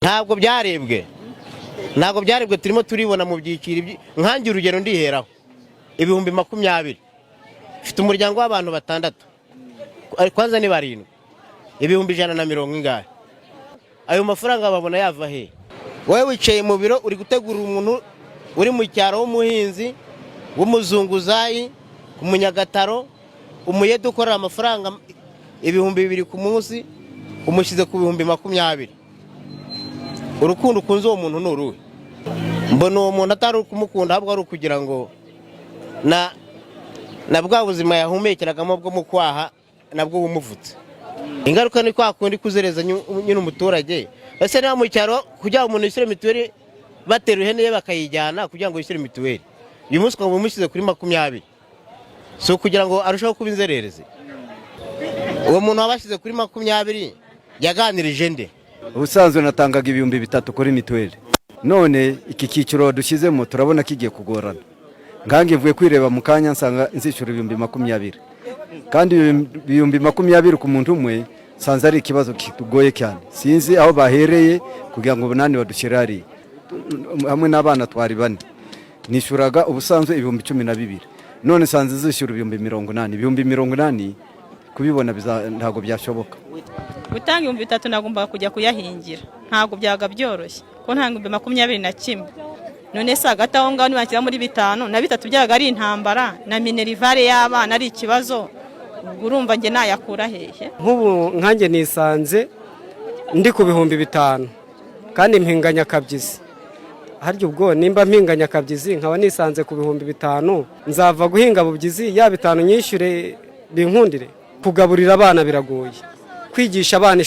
ntabwo byarebwe turimo turibona mu byiciro nkangira urugero ndiheraho ibihumbi 20 mfite umuryango w'abantu batandatu kwanza ni barindwi ibihumbi 140 ingahe ayo mafaranga babona yava he wowe wicaye mu biro uri gutegura umuntu uri mu cyaro w'umuhinzi w'umuzunguzayi umunyagataro umuyede ukorera amafaranga ibihumbi 2 ku munsi umushyize ku bihumbi 20 urukundo ukunze uwo muntu n'uruhe mbona uwo muntu atari kumukunda ahubwo ari ukugira ngo na bwa buzima yahumekeragamo bwo mu kwaha nabwo bumuvutse ingaruka ni kwa kundi kuzereza nyine umuturage ese niba mu cyaro kugira umuntu yishyure mituweli batera ihene ye bakayijyana kugira ngo yishyure mituweli uyu munsi ukaba umushyize kuri 20 so kugira ngo arusheho kuba inzererezi uwo muntu wabashyize kuri 20 yaganirije nde ubusanzwe natangaga ibihumbi 3 kuri mituweli none iki cyiciro dushyizemo turabona kigiye kugorana ngange mvuye kwireba mu kanya nsanga nzishyura ibihumbi 20 kandi ibihumbi 20 ku muntu umwe sanze ari ikibazo kitugoye cyane sinzi aho bahereye kugira ngo banani badushyirari hamwe n'abana twari bane nishuraga ubusanzwe ibihumbi 12 none sanze zishyura ibihumbi 80 ibihumbi 80 kubibona ntago byashoboka gutanga ibihumbi 3 nagomba kujya kuyahingira ntago byaga byoroshye ko ntanga ibihumbi 21 none se hagati aho ngaho nibakira muri 5 na 3 byaga ari intambara na minerivare y'abana ari ikibazo urumva nge nayakura hehe nk'ubu nkanjye nisanze ndi ku bihumbi 5 kandi mpinganya kabyizi harya ubwo nimba mpinganya kabyizi nkaba nisanze ku bihumbi 5 nzava guhinga bubyizi ya 5 nyishyure binkundire kugaburira abana biragoye kwigisha abana